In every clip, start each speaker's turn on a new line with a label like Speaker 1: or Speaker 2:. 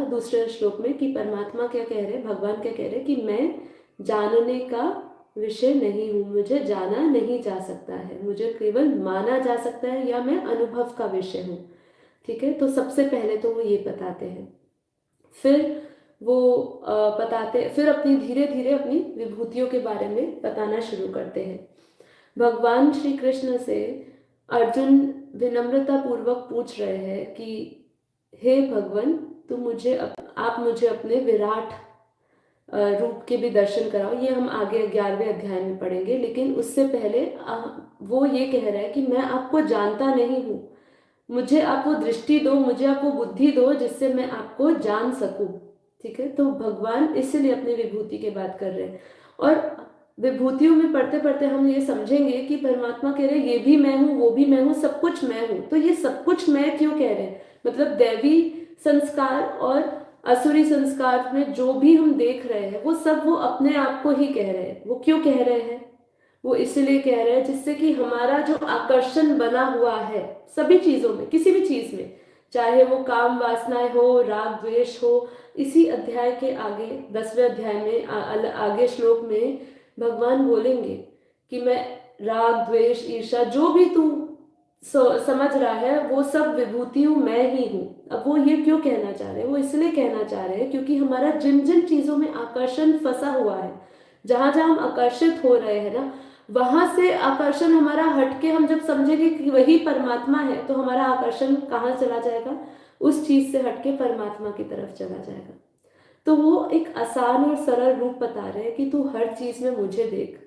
Speaker 1: दूसरे श्लोक में कि परमात्मा क्या कह रहे, भगवान क्या कह रहे कि मैं जानने का विषय नहीं हूँ, मुझे जाना नहीं जा सकता है, मुझे केवल माना जा सकता है या मैं अनुभव का विषय हूँ। ठीक है, तो सबसे पहले तो वो ये बताते हैं, फिर वो बताते, फिर अपनी धीरे धीरे अपनी विभूतियों के बारे में बताना शुरू करते हैं। भगवान श्री कृष्ण से अर्जुन विनम्रता पूर्वक पूछ रहे हैं कि हे भगवान, आप मुझे अपने विराट रूप के भी दर्शन कराओ। ये हम आगे 11वें अध्याय में पढ़ेंगे, लेकिन उससे पहले वो ये कह रहा है कि मैं आपको जानता नहीं हूँ, मुझे आप वो दृष्टि दो, मुझे आप वो बुद्धि दो जिससे मैं आपको जान सकूं। ठीक है, तो भगवान इसीलिए अपनी विभूति की बात कर रहे हैं। और विभूतियों में पढ़ते पढ़ते हम ये समझेंगे कि परमात्मा कह रहे हैं ये भी मैं हूँ, वो भी मैं हूँ, सब कुछ मैं हूँ। तो ये सब कुछ मैं क्यों कह रहे हैं, मतलब दैवी संस्कार और असुरी संस्कार में जो भी हम देख रहे हैं वो सब वो अपने आप को ही कह रहे हैं। वो क्यों कह रहे हैं, वो इसलिए कह रहे हैं जिससे कि हमारा जो आकर्षण बना हुआ है सभी चीजों में, किसी भी चीज में, चाहे वो काम वासनाएं हो, राग द्वेष हो, इसी अध्याय के आगे 10वें अध्याय में आगे श्लोक में भगवान बोलेंगे कि मैं राग द्वेष ईर्षा जो भी तू समझ रहा है वो सब विभूतियों मैं ही हूँ। अब वो ये क्यों कहना चाह रहे हैं, वो इसलिए कहना चाह रहे हैं क्योंकि हमारा जिन जिन चीजों में आकर्षण फंसा हुआ है, जहां जहां हम आकर्षित हो रहे हैं ना, वहां से आकर्षण हमारा हटके हम जब समझेंगे कि वही परमात्मा है तो हमारा आकर्षण कहाँ चला जाएगा, उस चीज से हटके परमात्मा की तरफ चला जाएगा। तो वो एक आसान और सरल रूप बता रहे हैं कि तू हर चीज में मुझे देख,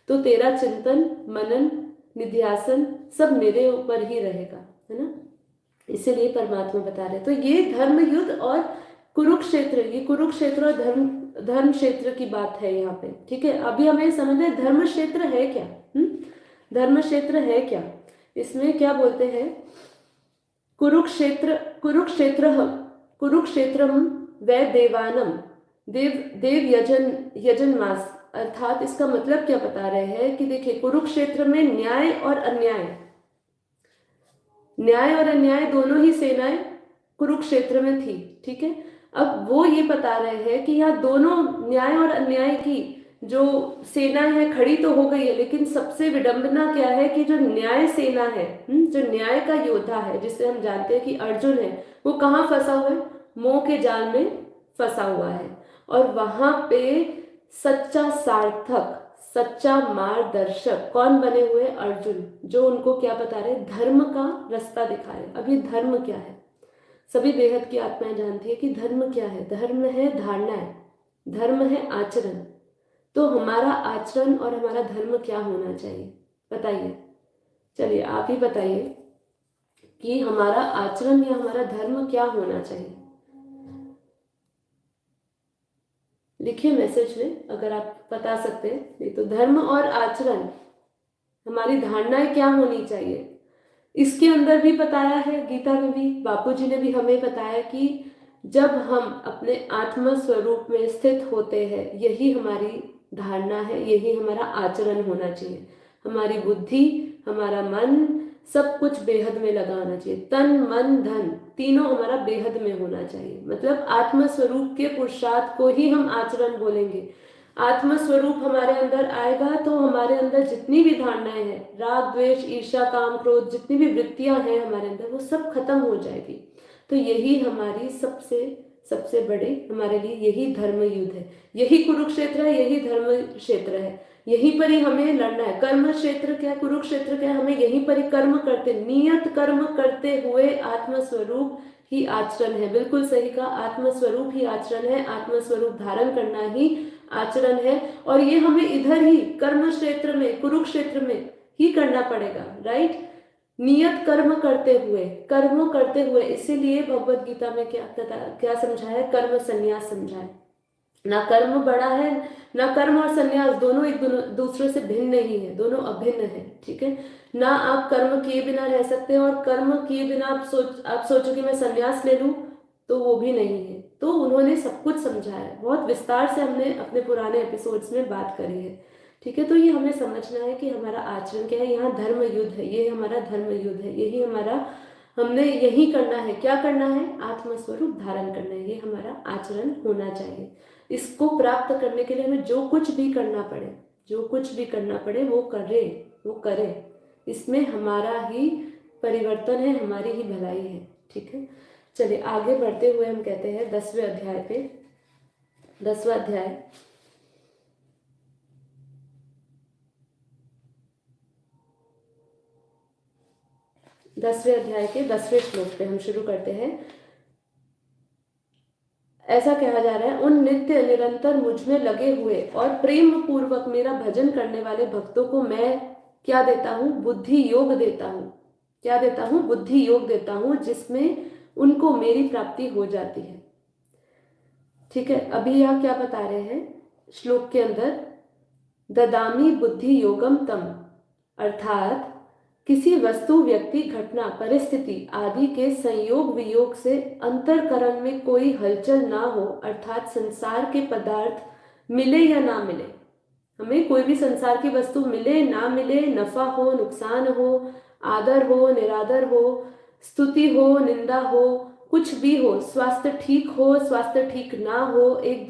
Speaker 1: तो तेरा चिंतन मनन निध्यासन सब मेरे ऊपर ही रहेगा, है ना। इसीलिए परमात्मा बता रहे हैं। तो ये धर्म युद्ध और कुरुक्षेत्र, ये कुरुक्षेत्र और धर्म क्षेत्र की बात है यहाँ पे। ठीक है, अभी हमें समझना है धर्म क्षेत्र है क्या। धर्म क्षेत्र है क्या, इसमें क्या बोलते हैं, कुरुक्षेत्रम वै देवानम देव यजन मास। अर्थात इसका मतलब क्या बता रहे हैं कि देखिए, कुरुक्षेत्र में न्याय और अन्याय दोनों ही सेनाएं कुरुक्षेत्र में थी। ठीक है, अब वो ये बता रहे हैं कि यहाँ दोनों न्याय और अन्याय की जो सेना है खड़ी तो हो गई है, लेकिन सबसे विडंबना क्या है कि जो न्याय सेना है, जो न्याय का योद्धा है जिसे हम जानते हैं कि अर्जुन है, वो कहाँ फंसा हुआ है, मोह के जाल में फंसा हुआ है। और वहां पे सच्चा सार्थक, सच्चा मार्गदर्शक कौन बने हुए, अर्जुन, जो उनको क्या बता रहे, धर्म का रास्ता दिखा रहे। अब ये धर्म क्या है, सभी बेहद की आत्माएं जानती है कि धर्म क्या है। धर्म है धारणा है, धर्म है आचरण। तो हमारा आचरण और हमारा धर्म क्या होना चाहिए, बताइए, चलिए आप ही बताइए कि हमारा आचरण या हमारा धर्म क्या होना चाहिए। लिखिए मैसेज में अगर आप बता सकते हैं। नहीं तो धर्म और आचरण, हमारी धारणाएं क्या होनी चाहिए, इसके अंदर भी बताया है गीता में भी, बापूजी ने भी हमें बताया कि जब हम अपने आत्म स्वरूप में स्थित होते हैं, यही हमारी धारणा है, यही हमारा आचरण होना चाहिए। हमारी बुद्धि, हमारा मन, सब कुछ बेहद में लगा होना चाहिए। तन मन धन तीनों हमारा बेहद में होना चाहिए। मतलब आत्म स्वरूप के पुरुषार्थ को ही हम आचरण बोलेंगे। आत्म स्वरूप हमारे अंदर आएगा तो हमारे अंदर जितनी भी धारणाएं हैं, राग द्वेष ईर्ष्या काम क्रोध, जितनी भी वृत्तियां हैं हमारे अंदर, वो सब खत्म हो जाएगी। तो यही हमारी सबसे बड़े, हमारे लिए यही धर्म युद्ध है, यही कुरुक्षेत्र है, यही धर्म क्षेत्र है। यहीं पर ही हमें लड़ना है। कर्म क्षेत्र क्या, कुरुक्षेत्र क्या, हमें यहीं पर ही कर्म करते, नियत कर्म करते हुए आत्मस्वरूप ही आचरण है। बिल्कुल सही कहा, आत्मस्वरूप ही आचरण है, आत्मस्वरूप धारण करना ही आचरण है। और ये हमें इधर ही कर्म क्षेत्र में, कुरुक्षेत्र में ही करना पड़ेगा, राइट। नियत कर्म करते हुए, इसीलिए भगवत गीता में क्या समझाया, कर्म संन्यास समझाया। ना कर्म बड़ा है, ना कर्म और संन्यास दोनों एक दूसरे से भिन्न नहीं है, दोनों अभिन्न है। ठीक है, ना आप कर्म किए बिना रह सकते हैं और कर्म किए बिना आप सोचो कि मैं संन्यास ले लूं, तो वो भी नहीं है। तो उन्होंने सब कुछ समझाया है, बहुत विस्तार से हमने अपने पुराने एपिसोड्स में बात करी है। ठीक है, तो ये हमें समझना है कि हमारा आचरण क्या है। यहाँ धर्म युद्ध है, ये हमारा धर्म युद्ध है, यही हमारा हमने यही करना है। क्या करना है? आत्मस्वरूप धारण करना है, ये हमारा आचरण होना चाहिए। इसको प्राप्त करने के लिए हमें जो कुछ भी करना पड़े, जो कुछ भी करना पड़े वो करे। इसमें हमारा ही परिवर्तन है, हमारी ही भलाई है। ठीक है, चलिए आगे बढ़ते हुए हम कहते हैं 10वें अध्याय पे। 10वां अध्याय, 10वें अध्याय के 10वें श्लोक पे हम शुरू करते हैं। ऐसा कहा जा रहा है, उन नित्य निरंतर मुझ में लगे हुए और प्रेम पूर्वक मेरा भजन करने वाले भक्तों को मैं क्या देता हूँ? बुद्धि योग देता हूँ। क्या देता हूँ? बुद्धि योग देता हूँ, जिसमें उनको मेरी प्राप्ति हो जाती है। ठीक है, अभी यह क्या बता रहे हैं श्लोक के अंदर? ददामी बुद्धि योगम तम, अर्थात किसी वस्तु, व्यक्ति, घटना, परिस्थिति आदि के संयोग वियोग से अंतरकरण में कोई हलचल ना हो, अर्थात संसार के पदार्थ मिले या ना मिले, हमें कोई भी संसार की वस्तु मिले ना मिले, नफा हो नुकसान हो, आदर हो निरादर हो, स्तुति हो निंदा हो, कुछ भी हो, स्वास्थ्य ठीक हो स्वास्थ्य ठीक ना हो, एक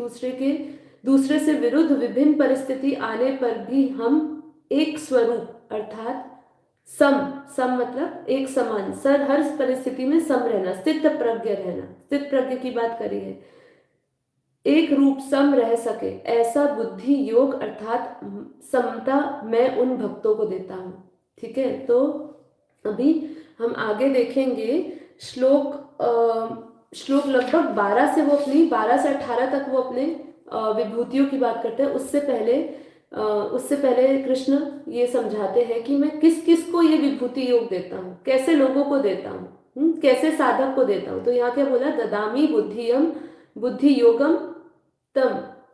Speaker 1: दूसरे से विरुद्ध विभिन्न परिस्थिति आने पर भी हम एक स्वरूप अर्थात सम मतलब एक समान, हर परिस्थिति में सम रहना, स्थित प्रज्ञ रहना, स्थित प्रज्ञ की बात करी है, एक रूप सम रह सके, ऐसा बुद्धि योग अर्थात समता मैं उन भक्तों को देता हूँ। ठीक है, तो अभी हम आगे देखेंगे श्लोक लगभग 12 से 18 तक वो अपने विभूतियों की बात करते हैं। उससे पहले कृष्ण ये समझाते हैं कि मैं किस किस को ये विभूति योग देता हूँ, कैसे लोगों को देता हूँ, कैसे साधक को देता हूँ। तो यहाँ क्या बोला? ददामी बुद्धि योगम तम,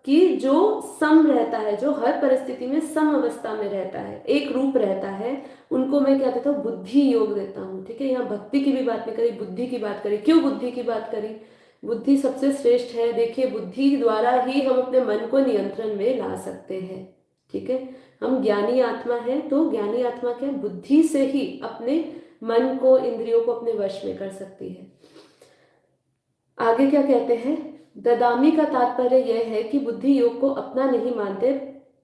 Speaker 1: कि जो सम रहता है, जो हर परिस्थिति में सम अवस्था में रहता है, एक रूप रहता है, उनको मैं क्या देता हूँ? बुद्धि योग देता हूँ। ठीक है, यहाँ भक्ति की भी बात नहीं करी, बुद्धि की बात करी। क्यों बुद्धि की बात करी? बुद्धि सबसे श्रेष्ठ है। देखिए, बुद्धि द्वारा ही हम अपने मन को नियंत्रण में ला सकते हैं। ठीक है, हम ज्ञानी आत्मा है, तो ज्ञानी आत्मा क्या? बुद्धि से ही अपने मन को, इंद्रियों को अपने वश में कर सकती है। आगे क्या कहते हैं? ददामी का तात्पर्य यह है कि बुद्धि योग को अपना नहीं मानते,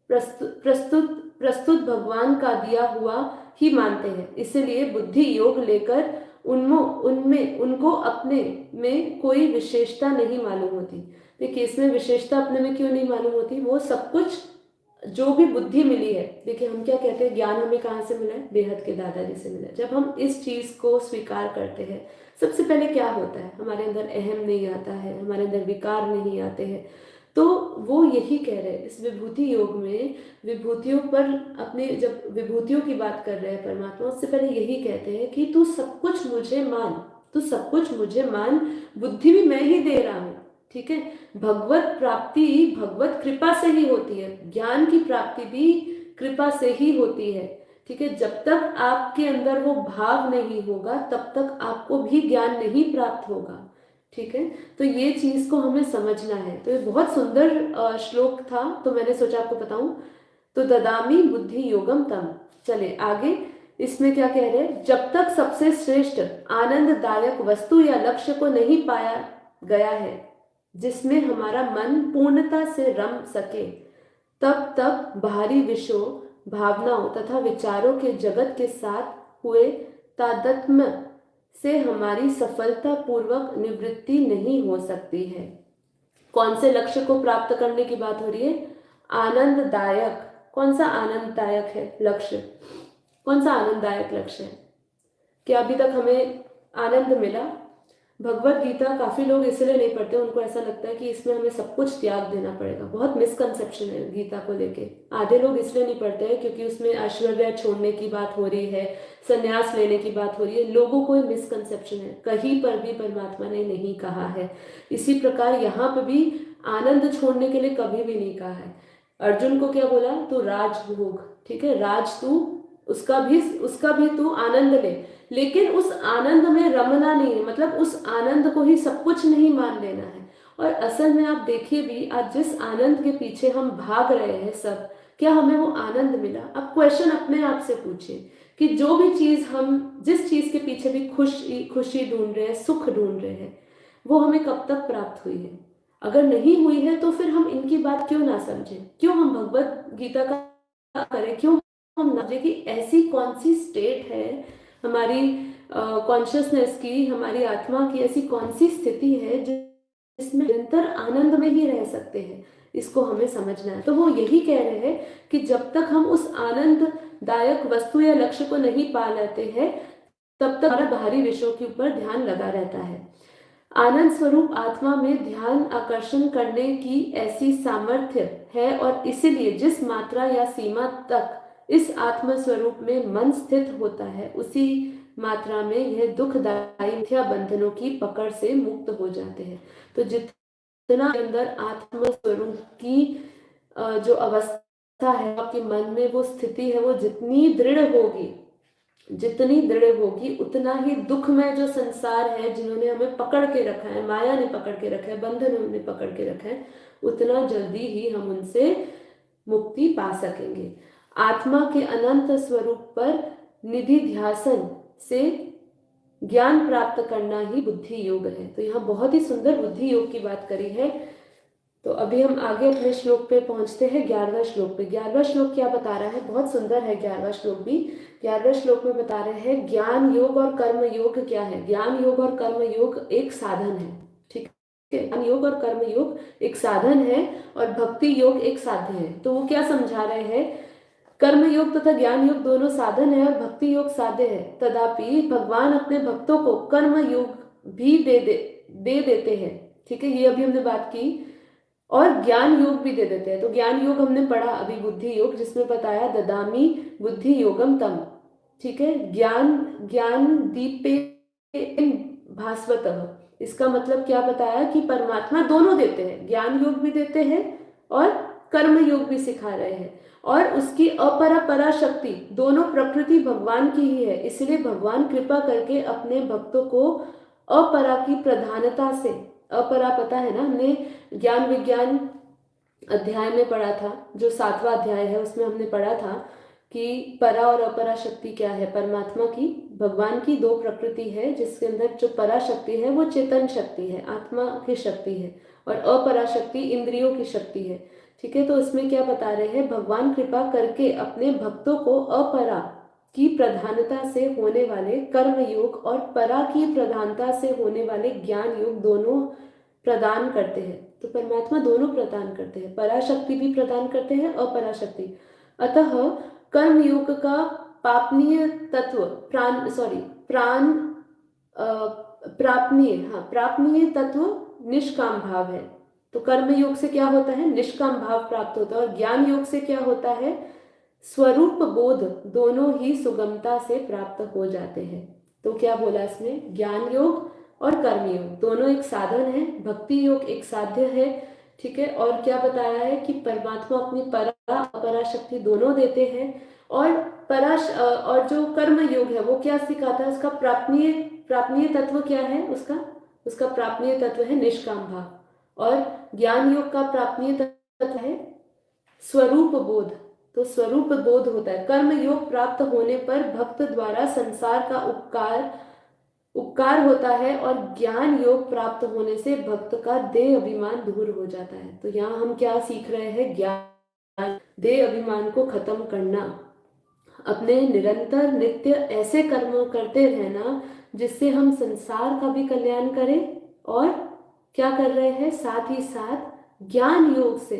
Speaker 1: प्रस्तुत भगवान का दिया हुआ ही मानते हैं। इसलिए बुद्धि योग लेकर उनमें उनको अपने में कोई विशेषता नहीं मालूम होती। देखिए, इसमें विशेषता अपने में क्यों नहीं मालूम होती? वो सब कुछ जो भी बुद्धि मिली है, देखिए हम क्या कहते हैं, ज्ञान हमें कहाँ से मिला है? बेहद के दादाजी से मिला है। जब हम इस चीज को स्वीकार करते हैं, सबसे पहले क्या होता है? हमारे अंदर अहम नहीं आता है, हमारे अंदर विकार नहीं आते हैं। तो वो यही कह रहे हैं इस विभूति योग में, विभूतियों पर अपने जब विभूतियों की बात कर रहे हैं परमात्मा, उससे पहले यही कहते हैं कि तू सब कुछ मुझे मान, तू सब कुछ मुझे मान, बुद्धि भी मैं ही दे रहा हूँ। ठीक है, भगवत प्राप्ति भगवत कृपा से ही होती है, ज्ञान की प्राप्ति भी कृपा से ही होती है। ठीक है, जब तक आपके अंदर वो भाव नहीं होगा तब तक आपको भी ज्ञान नहीं प्राप्त होगा। ठीक है, तो ये चीज को हमें समझना है। तो ये बहुत सुंदर श्लोक था, तो मैंने सोचा आपको बताऊं। तो ददामी बुद्धि योगम तम। चले आगे, इसमें क्या कह रहे हैं? जब तक सबसे श्रेष्ठ आनंददायक वस्तु या लक्ष्य को नहीं पाया गया है जिसमें हमारा मन पूर्णता से रम सके, तब तक बाहरी विषयों, भावनाओं तथा विचारों के जगत के साथ हुए तादात्म्य से हमारी सफलता पूर्वक निवृत्ति नहीं हो सकती है। कौन से लक्ष्य को प्राप्त करने की बात हो रही है? आनंददायक। कौन सा आनंददायक है लक्ष्य? कौन सा आनंददायक लक्ष्य है? क्या अभी तक हमें आनंद मिला? भगवत गीता काफी लोग इसलिए नहीं पढ़ते, उनको ऐसा लगता है कि इसमें हमें सब कुछ त्याग देना पड़ेगा। बहुत मिसकंसेप्शन है गीता को लेके। आधे लोग इसलिए नहीं पढ़ते हैं क्योंकि उसमें ऐश्वर्य छोड़ने की बात हो रही है, संन्यास लेने की बात हो रही है। लोगों को मिसकंसेप्शन है, कहीं पर भी परमात्मा ने नहीं कहा है। इसी प्रकार यहाँ पर भी आनंद छोड़ने के लिए कभी भी नहीं कहा है। अर्जुन को क्या बोला? तू राज भोग, ठीक है, राज तू उसका भी तू आनंद ले, लेकिन उस आनंद में रमना नहीं है, मतलब उस आनंद को ही सब कुछ नहीं मान लेना है। और असल में आप देखिए भी, आज जिस आनंद के पीछे हम भाग रहे हैं सब, क्या हमें वो आनंद मिला? अब क्वेश्चन अपने आप से पूछिए, कि जो भी चीज हम जिस चीज के पीछे भी खुशी खुशी ढूंढ रहे हैं, सुख ढूंढ रहे हैं, वो हमें कब तक प्राप्त हुई है? अगर नहीं हुई है तो फिर हम इनकी बात क्यों ना समझें, क्यों हम भगवत गीता का करें, क्यों हम ना समझें कि ऐसी कौन सी स्टेट है हमारी कॉन्शियसनेस की, हमारी आत्मा की ऐसी कौन सी स्थिति है जिसमें निरंतर आनंद में ही रह सकते हैं। इसको हमें समझना है। तो वो यही कह रहे हैं कि जब तक हम उस आनंददायक वस्तु या लक्ष्य को नहीं पा लेते हैं, तब तक हमारा बाहरी विषयों के ऊपर ध्यान लगा रहता है। आनंद स्वरूप आत्मा में ध्यान आकर्षण करने की ऐसी सामर्थ्य है, और इसीलिए जिस मात्रा या सीमा तक इस आत्म स्वरूप में मन स्थित होता है, उसी मात्रा में यह दुखदायी मिथ्या बंधनों की पकड़ से मुक्त हो जाते हैं। तो जितना अंदर आत्म स्वरूप की जो अवस्था है, आपके मन में वो स्थिति है, वो जितनी दृढ़ होगी, जितनी दृढ़ होगी, उतना ही दुख में जो संसार है, जिन्होंने हमें पकड़ के रखा है, माया ने पकड़ के रखा है, बंधन ने पकड़ के रखा है, उतना जल्दी ही हम उनसे मुक्ति पा सकेंगे। आत्मा के अनंत स्वरूप पर निधि ध्यासन से ज्ञान प्राप्त करना ही बुद्धि योग है। तो यहाँ बहुत ही सुंदर बुद्धि योग की बात करी है। तो अभी हम आगे अपने श्लोक पे पहुंचते हैं, 11वां श्लोक पे। 11वां श्लोक क्या बता रहा है? बहुत सुंदर है 11वां श्लोक भी। 11वें श्लोक में बता रहे हैं ज्ञान योग और कर्म योग क्या है। ज्ञान योग और कर्म योग एक साधन है, ठीक है। ज्ञान योग और कर्म योग एक साधन है और भक्ति योग एक साध्य है। तो वो क्या समझा रहे हैं? कर्म योग तथा ज्ञान योग दोनों साधन है और भक्ति योग साध्य है। तथापि भगवान अपने भक्तों को कर्म योग भी दे देते हैं, ठीक है, ये अभी हमने बात की, और ज्ञान योग भी दे देते हैं। तो ज्ञान योग हमने पढ़ा अभी, बुद्धि योग, जिसमें बताया ददामी बुद्धि योगम तम, ठीक है। ज्ञान दीपे भास्वतः, इसका मतलब क्या बताया कि परमात्मा दोनों देते हैं, ज्ञान योग भी देते हैं और कर्म योग भी सिखा रहे हैं। और उसकी अपरा परा शक्ति, दोनों प्रकृति भगवान की ही है, इसलिए भगवान कृपा करके अपने भक्तों को अपरा की प्रधानता से, अपरा पता है ना, हमने ज्ञान विज्ञान अध्याय में पढ़ा था, जो 7वां अध्याय है, उसमें हमने पढ़ा था कि परा और अपरा शक्ति क्या है। परमात्मा की, भगवान की दो प्रकृति है, जिसके अंदर जो परा शक्ति है वो चेतन शक्ति है, आत्मा की शक्ति है, और अपरा शक्ति इंद्रियों की शक्ति है, ठीक है। तो इसमें क्या बता रहे हैं? भगवान कृपा करके अपने भक्तों को अपरा की प्रधानता से होने वाले कर्म योग और परा की प्रधानता से होने वाले ज्ञान योग दोनों प्रदान करते हैं। तो परमात्मा दोनों प्रदान करते हैं, पराशक्ति भी प्रदान करते हैं, अपराशक्ति। अतः कर्म योग का पापनीय तत्व प्रापनीय तत्व निष्काम भाव है। तो कर्म योग से क्या होता है? निष्काम भाव प्राप्त होता है। और ज्ञान योग से क्या होता है? स्वरूप बोध दोनों ही सुगमता से प्राप्त हो जाते हैं। तो क्या बोला इसमें? ज्ञान योग और कर्म योग दोनों एक साधन है, भक्ति योग एक साध्य है, ठीक है। और क्या बताया है कि परमात्मा अपनी परा अपरा शक्ति दोनों देते हैं। और जो कर्म योग है वो क्या सिखाता है? उसका प्रापनीय तत्व क्या है? उसका प्रापनीय तत्व है निष्काम भाव। और ज्ञान योग का प्रापनीय तत्व है स्वरूप बोध। तो स्वरूप बोध होता है। कर्म योग प्राप्त होने पर भक्त द्वारा संसार का उपकार होता है, और ज्ञान योग प्राप्त होने से भक्त का देह अभिमान दूर हो जाता है। तो यहाँ हम क्या सीख रहे हैं? ज्ञान, देह अभिमान को खत्म करना, अपने निरंतर नित्य ऐसे कर्म करते रहना जिससे हम संसार का भी कल्याण करें, और क्या कर रहे हैं? साथ ही साथ ज्ञान योग से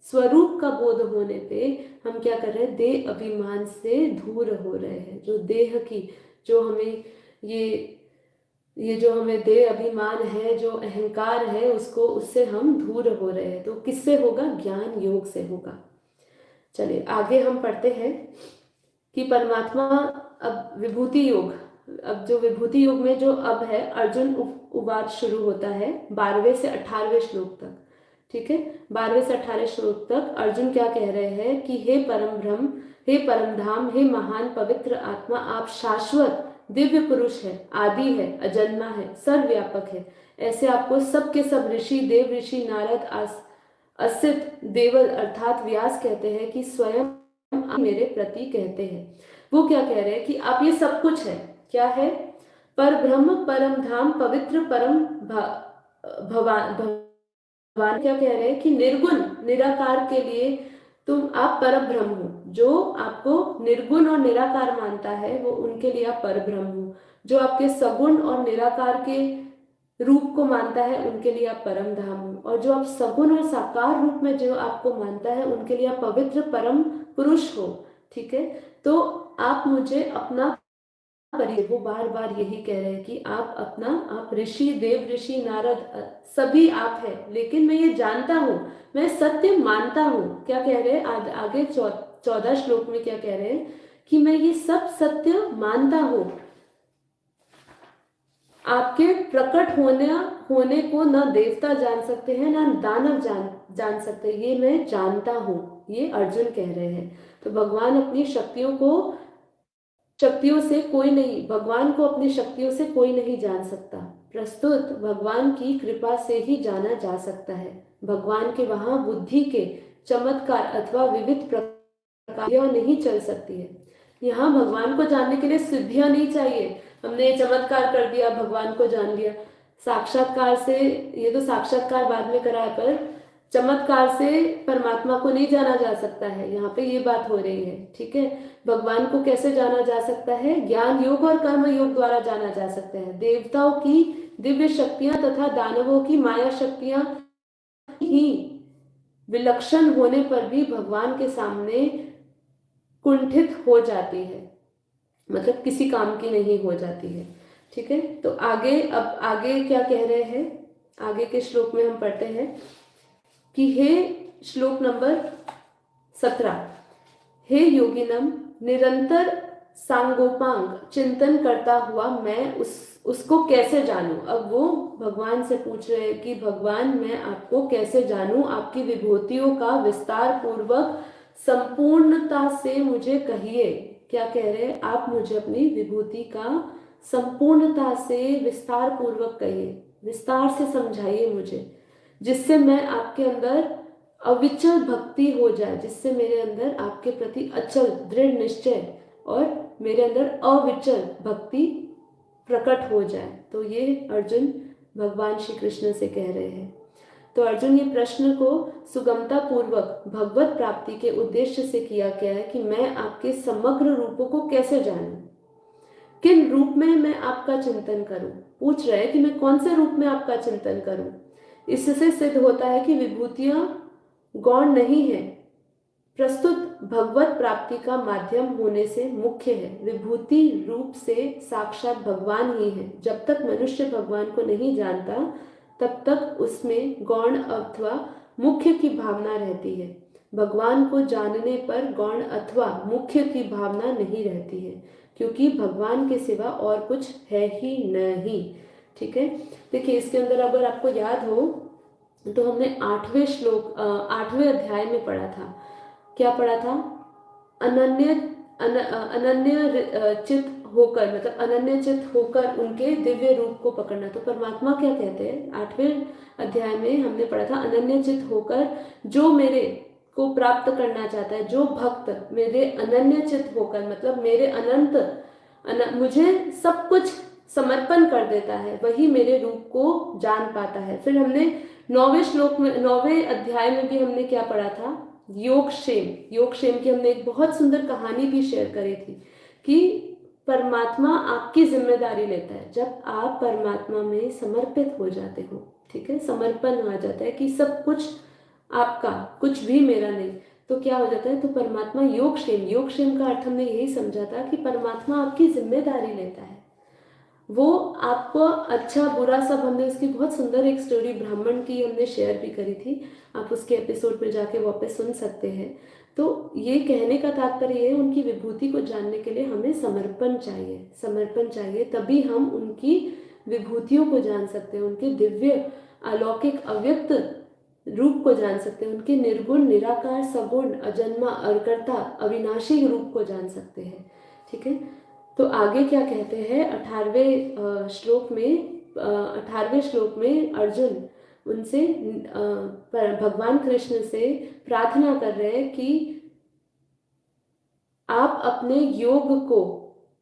Speaker 1: स्वरूप का बोध होने पे हम क्या कर रहे हैं? देह अभिमान से दूर हो रहे हैं। जो देह की, जो हमें ये जो हमें देह अभिमान है, जो अहंकार है, उससे हम दूर हो रहे हैं। तो किससे होगा? ज्ञान योग से होगा। चलिए आगे हम पढ़ते हैं कि परमात्मा, अब विभूति योग, अब जो विभूति योग में जो अब है अर्जुन उवाच शुरू होता है 12वें से 18वें श्लोक तक, ठीक है। 12वें से 18वें श्लोक तक अर्जुन क्या कह रहे हैं कि हे परम ब्रह्म, हे परम धाम, हे महान पवित्र आत्मा, आप शाश्वत दिव्य पुरुष है, आदि है, अजन्मा है, सर्वव्यापक है। ऐसे आपको सब के सब ऋषि, देव ऋषि, नारद, असित, देवल अर्थात व्यास कहते हैं कि स्वयं मेरे प्रति कहते हैं। वो क्या कह रहे हैं कि आप ये सब कुछ है। क्या है? पर ब्रह्म, परम धाम, पवित्र, परम भवान। भगवान क्या कह रहे हैं कि निर्गुण निराकार के लिए आप पर ब्रह्म हो। जो आपको निर्गुण और निराकार मानता है वो उनके लिए आप पर ब्रह्म हो। जो आपके सगुण और निराकार के रूप को मानता है उनके लिए आप परम धाम हो। और जो आप सगुण और साकार रूप में जो आपको मानता है उनके लिए आप पवित्र परम पुरुष हो। ठीक है, तो आप मुझे अपना करिए। वो बार बार यही कह रहे हैं कि आप ऋषि, देव ऋषि, नारद, सभी आप हैं, लेकिन मैं ये जानता हूँ, मैं सत्य मानता हूँ। क्या कह रहे हैं आगे 14 श्लोक में क्या कह रहे हैं कि मैं ये सब सत्य मानता हूँ। आपके प्रकट होने को ना देवता जान सकते हैं ना दानव जान सकते हैं, ये मैं जानता हूँ, ये अर्जुन कह रहे हैं। तो भगवान अपनी शक्तियों से कोई नहीं, भगवान को अपनी शक्तियों से कोई नहीं जान सकता। प्रस्तुत भगवान की कृपा से ही जाना जा सकता है। भगवान के वहां बुद्धि के चमत्कार अथवा विविध प्रकार नहीं चल सकती है। यहाँ भगवान को जानने के लिए सिद्धियां नहीं चाहिए। हमने ये चमत्कार कर दिया, भगवान को जान लिया। साक्षात्कार से, ये तो साक्षात्कार बाद में करा है, पर चमत्कार से परमात्मा को नहीं जाना जा सकता है। यहाँ पे ये बात हो रही है। ठीक है, भगवान को कैसे जाना जा सकता है? ज्ञान योग और कर्म योग द्वारा जाना जा सकता है। देवताओं की दिव्य शक्तियां तथा दानवों की माया शक्तियां ही विलक्षण होने पर भी भगवान के सामने कुंठित हो जाती है, मतलब किसी काम की नहीं हो जाती है। ठीक है, तो अब आगे क्या कह रहे हैं? आगे के श्लोक में हम पढ़ते हैं कि हे श्लोक नंबर 17, हे योगिनम, निरंतर सांगोपांग चिंतन करता हुआ मैं उसको कैसे जानूं? अब वो भगवान से पूछ रहे हैं कि भगवान मैं आपको कैसे जानूं? आपकी विभूतियों का विस्तार पूर्वक संपूर्णता से मुझे कहिए। क्या कह रहे हैं? आप मुझे अपनी विभूति का संपूर्णता से विस्तार पूर्वक कहिए, विस्तार से समझाइए मुझे, जिससे मैं आपके अंदर अविचल भक्ति हो जाए, जिससे मेरे अंदर आपके प्रति अचल दृढ़ निश्चय और मेरे अंदर अविचल भक्ति प्रकट हो जाए। तो ये अर्जुन भगवान श्री कृष्ण से कह रहे हैं। तो अर्जुन ये प्रश्न को सुगमता पूर्वक भगवत प्राप्ति के उद्देश्य से किया गया है कि मैं आपके समग्र रूपों को कैसे जानूं, किन रूप में मैं आपका चिंतन करूं। पूछ रहे हैं कि मैं कौन से रूप में आपका चिंतन करूं। इससे सिद्ध होता है कि विभूतियां गौण नहीं है, प्रस्तुत भगवत प्राप्ति का माध्यम होने से मुख्य है। विभूति रूप से साक्षात भगवान ही है। जब तक मनुष्य भगवान को नहीं जानता तब तक उसमें गौण अथवा मुख्य की भावना रहती है। भगवान को जानने पर गौण अथवा मुख्य की भावना नहीं रहती है, क्योंकि भगवान के सिवा और कुछ है ही नहीं। ठीक है, देखिए इसके अंदर अगर आपको याद हो तो हमने 8वें अध्याय में पढ़ा था। क्या पढ़ा था? अनन्य चित होकर, मतलब अनन्य चित होकर उनके दिव्य रूप को पकड़ना। तो परमात्मा क्या कहते हैं? 8वें अध्याय में हमने पढ़ा था, अनन्य चित होकर जो मेरे को प्राप्त करना चाहता है, जो भक्त मेरे अनन्य चित होकर, मतलब मेरे मुझे सब कुछ समर्पण कर देता है, वही मेरे रूप को जान पाता है। फिर हमने 9वें अध्याय में भी हमने क्या पढ़ा था? योगक्षेम की हमने एक बहुत सुंदर कहानी भी शेयर करी थी कि परमात्मा आपकी जिम्मेदारी लेता है जब आप परमात्मा में समर्पित हो जाते हो। ठीक है, समर्पण आ जाता है कि सब कुछ आपका, कुछ भी मेरा नहीं। तो क्या हो जाता है? तो परमात्मा योगक्षेम का अर्थ हमने यही समझा था कि परमात्मा आपकी जिम्मेदारी लेता है। वो आपको अच्छा बुरा सब, हमने उसकी बहुत सुंदर एक स्टोरी ब्राह्मण की हमने शेयर भी करी थी, आप उसके एपिसोड में जाके वापस सुन सकते हैं। तो ये कहने का तात्पर्य है, उनकी विभूति को जानने के लिए हमें समर्पण चाहिए, तभी हम उनकी विभूतियों को जान सकते हैं, उनके दिव्य अलौकिक अव्यक्त रूप को जान सकते हैं, उनके निर्गुण निराकार सगुण अजन्मा अकर्ता अविनाशी रूप को जान सकते हैं। ठीक है, तो आगे क्या कहते हैं? 18वें श्लोक में अर्जुन उनसे भगवान कृष्ण से प्रार्थना कर रहे हैं कि आप अपने योग को,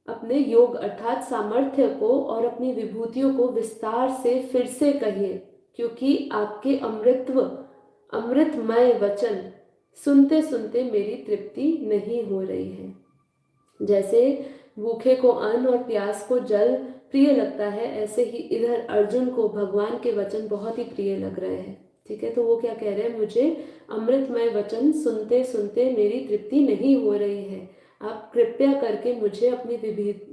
Speaker 1: अपने योग अर्थात सामर्थ्य को और अपनी विभूतियों को विस्तार से फिर से कहिए, क्योंकि आपके अमृतमय वचन सुनते सुनते मेरी तृप्ति नहीं हो रही है। जैसे भूखे को अन्न और प्यास को जल प्रिय लगता है, ऐसे ही इधर अर्जुन को भगवान के वचन बहुत ही प्रिय लग रहे हैं। ठीक है, तो वो क्या कह रहे हैं, मुझे अमृतमय वचन सुनते सुनते मेरी तृप्ति नहीं हो रही है, आप कृपया करके मुझे अपनी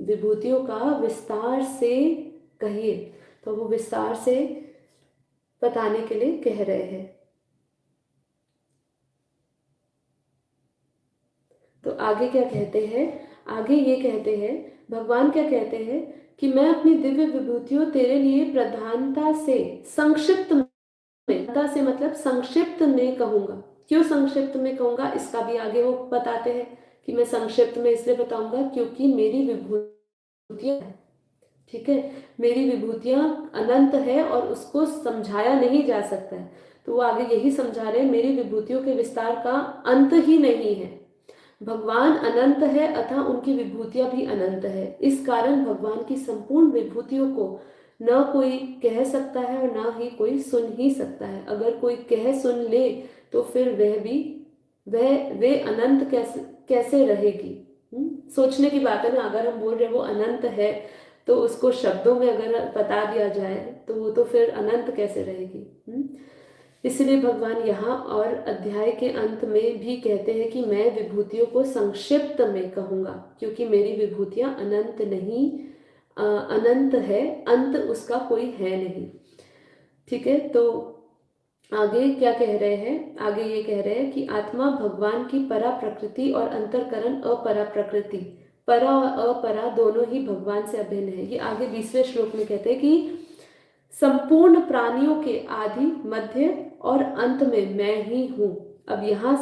Speaker 1: विभूतियों का विस्तार से कहिए। तो वो विस्तार से बताने के लिए कह रहे हैं। तो आगे क्या कहते हैं, आगे ये कहते हैं, भगवान क्या कहते हैं कि मैं अपनी दिव्य विभूतियों तेरे लिए प्रधानता से संक्षिप्त में, से मतलब संक्षिप्त में कहूंगा। क्यों संक्षिप्त में कहूंगा, इसका भी आगे वो बताते हैं कि मैं संक्षिप्त में इसलिए बताऊंगा क्योंकि मेरी विभूतियां, ठीक है, मेरी विभूतियां अनंत है और उसको समझाया नहीं जा सकता है। तो वो आगे यही समझा रहे हैं, मेरी विभूतियों के विस्तार का अंत ही नहीं है। भगवान अनंत है अतः उनकी विभूतियां भी अनंत है। इस कारण भगवान की संपूर्ण विभूतियों को न कोई कह सकता है और न ही कोई सुन ही सकता है। अगर कोई कह सुन ले तो फिर वे अनंत कैसे रहेगी। सोचने की बात है ना, अगर हम बोल रहे वो अनंत है तो उसको शब्दों में अगर बता दिया जाए तो वो तो फिर अनंत कैसे रहेगी। इसलिए भगवान यहाँ और अध्याय के अंत में भी कहते हैं कि मैं विभूतियों को संक्षिप्त में कहूंगा, क्योंकि मेरी विभूतियां अनंत नहीं, अनंत है, अंत उसका कोई है नहीं। ठीक है, तो आगे क्या कह रहे हैं, आगे ये कह रहे हैं कि आत्मा भगवान की परा प्रकृति और अंतरकरण अपरा प्रकृति, परा और अपरा दोनों ही भगवान से अभिन्न है। ये आगे 20वें श्लोक में कहते हैं कि संपूर्ण प्राणियों के आदि मध्य और अंत में मैं ही हूं। अब यहाँ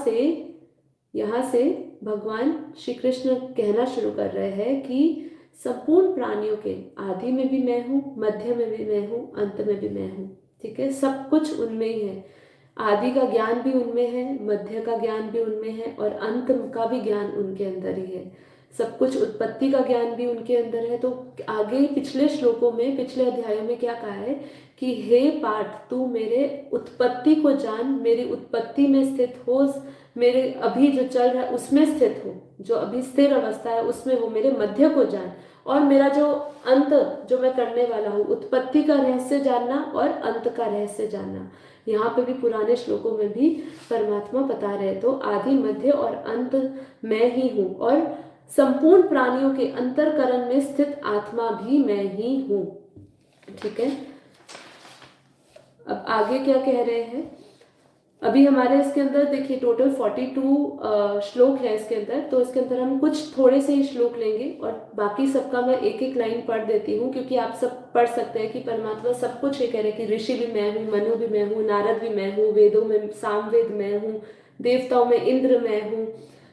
Speaker 1: से भगवान श्री कृष्ण कहना शुरू कर रहे हैं कि संपूर्ण प्राणियों के आदि में भी मैं हूँ, मध्य में भी मैं हूँ, अंत में भी मैं हूँ। ठीक है, सब कुछ उनमें ही है। आदि का ज्ञान भी उनमें है, मध्य का ज्ञान भी उनमें है और अंत का भी ज्ञान उनके अंदर ही है। सब कुछ, उत्पत्ति का ज्ञान भी उनके अंदर है। तो आगे पिछले श्लोकों में, पिछले अध्यायों में क्या कहा है कि हे पार्थ, तू मेरे उत्पत्ति को जान, मेरी उत्पत्ति में स्थित हो, मेरे अभी जो चल रहा है उसमें स्थित हो, जो अभी स्थिर अवस्था है उसमें हो, मेरे मध्य को जान, और मेरा जो अंत जो मैं करने वाला हूँ, उत्पत्ति का रहस्य जानना और अंत का रहस्य जानना। यहाँ पे भी पुराने श्लोकों में भी परमात्मा बता रहे, तो आदि मध्य और अंत मैं ही हूँ और संपूर्ण प्राणियों के अंतरकरण में स्थित आत्मा भी मैं ही हूँ। ठीक है, अब आगे क्या कह रहे हैं, अभी हमारे इसके अंदर देखिए टोटल 42 श्लोक है इसके अंदर। तो इसके अंदर हम कुछ थोड़े से ही श्लोक लेंगे और बाकी सबका मैं एक एक लाइन पढ़ देती हूँ, क्योंकि आप सब पढ़ सकते हैं कि परमात्मा सब कुछ ये कह रहे हैं कि ऋषि भी मैं हूँ, मनु भी मैं हूँ, नारद भी मैं हूँ, वेदों में सामवेद मैं हूँ, देवताओं में इंद्र मैं हूँ।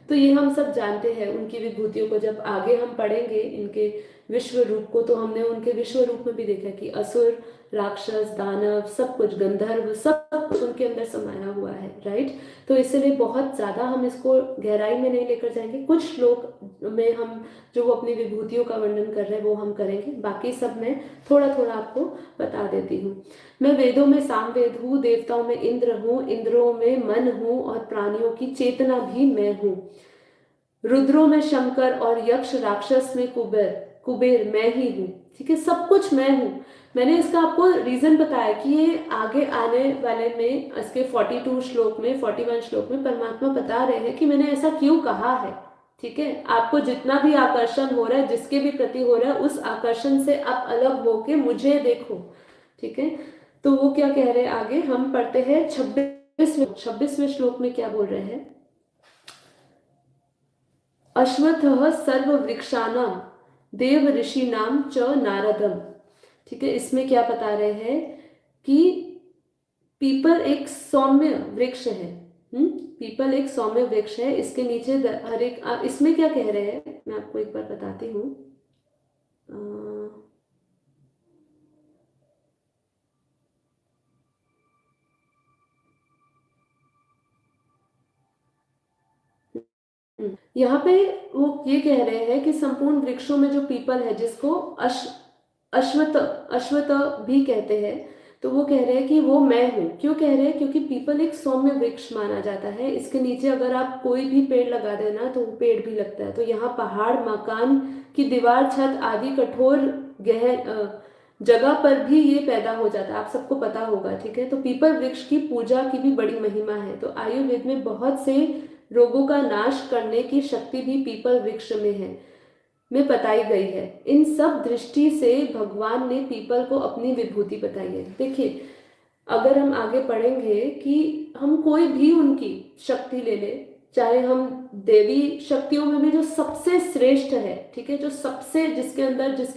Speaker 1: तो ये हम सब जानते हैं उनकी विभूतियों को। जब आगे हम पढ़ेंगे इनके विश्व रूप को तो हमने उनके विश्व रूप में भी देखा कि असुर, राक्षस, दानव, सब कुछ, गंधर्व, सब कुछ उनके अंदर समाया हुआ है। राइट, तो इसलिए बहुत ज्यादा हम इसको गहराई में नहीं लेकर जाएंगे। कुछ श्लोक में हम जो वो अपनी विभूतियों का वर्णन कर रहे हैं वो हम करेंगे, बाकी सब मैं थोड़ा थोड़ा आपको बता देती हूँ। मैं वेदों में सामवेद हूँ, देवताओं में इंद्र हूँ, इंद्रों में मन हूँ और प्राणियों की चेतना भी मैं हूँ। रुद्रों में शंकर और यक्ष, राक्षस में कुबेर मैं ही हूँ। ठीक है, सब कुछ मैं हूँ। मैंने इसका आपको रीजन बताया कि ये आगे आने वाले में इसके 42 श्लोक में, 41 श्लोक में परमात्मा बता रहे हैं कि मैंने ऐसा क्यों कहा है। ठीक है, आपको जितना भी आकर्षण हो रहा है, जिसके भी प्रति हो रहा है, उस आकर्षण से आप अलग होके मुझे देखो। ठीक है, तो वो क्या कह रहे हैं आगे हम पढ़ते हैं 26वें श्लोक में क्या बोल रहे हैं, अश्वत्थः सर्ववृक्षाणां देव ऋषिणां च नारदम। ठीक है, इसमें क्या बता रहे हैं कि पीपल एक सौम्य वृक्ष है। पीपल एक सौम्य वृक्ष है, इसके नीचे हर एक, इसमें क्या कह रहे हैं मैं आपको एक बार बताती हूँ। यहाँ पे वो ये कह रहे हैं कि संपूर्ण वृक्षों में जो पीपल है, जिसको अश्वत्थ अश्वत्थ भी कहते हैं, तो वो कह रहे हैं कि वो मैं हूँ। क्यों कह रहे हैं? क्योंकि पीपल एक सौम्य वृक्ष माना जाता है। इसके नीचे अगर आप कोई भी पेड़ लगा देना तो वो पेड़ भी लगता है। तो यहाँ पहाड़, मकान की दीवार, छत आदि कठोर जगह पर भी ये पैदा हो जाता है। आप सबको पता होगा, ठीक है। तो पीपल वृक्ष की पूजा की भी बड़ी महिमा है। तो आयुर्वेद में बहुत से रोगों का नाश करने की शक्ति भी पीपल वृक्ष में बताई गई है। इन सब दृष्टि से भगवान ने पीपल को अपनी विभूति बताई है। देखिए, अगर हम आगे पढ़ेंगे कि हम कोई भी उनकी शक्ति ले ले, चाहे हम देवी शक्तियों में भी जो सबसे श्रेष्ठ है, ठीक है, जो सबसे जिसके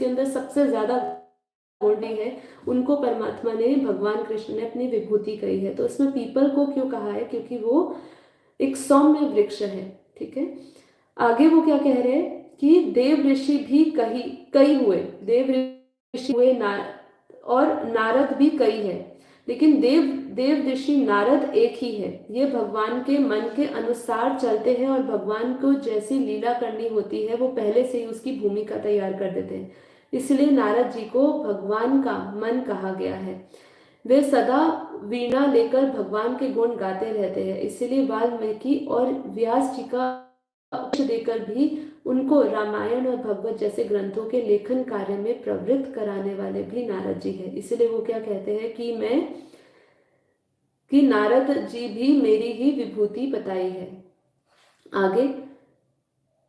Speaker 1: अंदर सबसे ज्यादा गुणी है, उनको परमात्मा ने, भगवान कृष्ण ने अपनी विभूति कही है। तो उसमें पीपल को क्यों कहा है? क्योंकि वो एक सौम्य वृक्ष है, ठीक है। आगे वो क्या कह रहे हैं कि देव ऋषि भी कई हुए, देव ऋषि हुए, और नारद भी कई है, लेकिन देव ऋषि नारद एक ही है। ये भगवान के मन के अनुसार चलते हैं और भगवान को जैसी लीला करनी होती है वो पहले से ही उसकी भूमिका तैयार कर देते हैं। इसलिए नारद जी को भगवान का मन कहा गया है। वे सदा वीणा लेकर भगवान के गुण गाते रहते हैं। इसलिए वाल्मीकि और व्यास जी का उपदेश देकर भी उनको रामायण और भगवत जैसे ग्रंथों के लेखन कार्य में प्रवृत्त कराने वाले भी नारद जी हैं। इसलिए वो क्या कहते हैं कि नारद जी भी मेरी ही विभूति बताई है। आगे,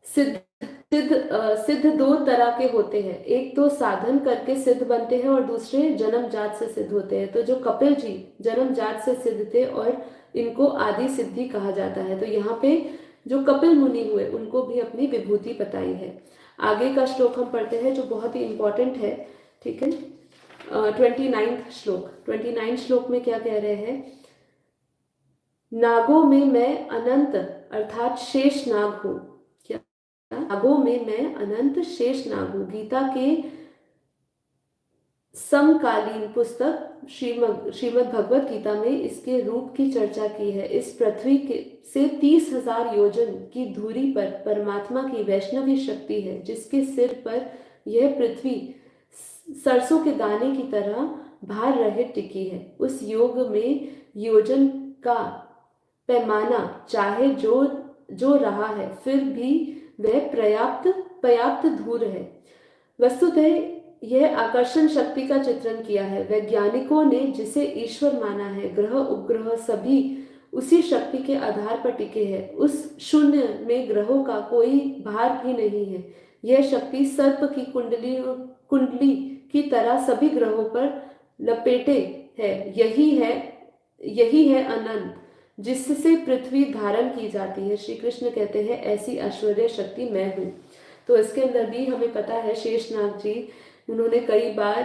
Speaker 1: सिद्ध दो तरह के होते हैं। एक तो साधन करके सिद्ध बनते हैं और दूसरे जन्मजात से सिद्ध होते हैं। तो जो कपिल जी जन्मजात से सिद्ध थे और इनको आदि सिद्धि कहा जाता है। तो यहाँ पे जो कपिल मुनि हुए उनको भी अपनी विभूति बताई है। आगे का श्लोक हम पढ़ते हैं जो बहुत ही इंपॉर्टेंट है, ठीक है। 29 श्लोक में क्या कह रहे हैं? नागों में मैं अनंत अर्थात शेष नाग हूं। क्या? नागों में मैं अनंत शेष नाग हूं। गीता के समकालीन पुस्तक श्रीमद् भगवत गीता में इसके रूप की चर्चा की है। इस पृथ्वी के से 30,000 योजन की दूरी पर परमात्मा की वैष्णवी शक्ति है, जिसके सिर पर यह पृथ्वी सरसों के दाने की तरह भार रहित टिकी है। उस योग में योजन का पैमाना चाहे जो रहा है, फिर भी वह पर्याप्त दूर है। वस्तुतः यह आकर्षण शक्ति का चित्रण किया है। वैज्ञानिकों ने जिसे ईश्वर माना है, ग्रह उपग्रह सभी उसी शक्ति के आधार पर टिके हैं। उस शून्य में ग्रहों का कोई भार भी नहीं है। यह शक्ति सर्प की कुंडली की तरह सभी ग्रहों पर लपेटे है। यही है अनंत, जिससे पृथ्वी धारण की जाती है। श्री कृष्ण कहते हैं ऐसी ऐश्वर्य शक्ति मैं हूँ। तो इसके अंदर भी हमें पता है शेषनाग जी, उन्होंने कई बार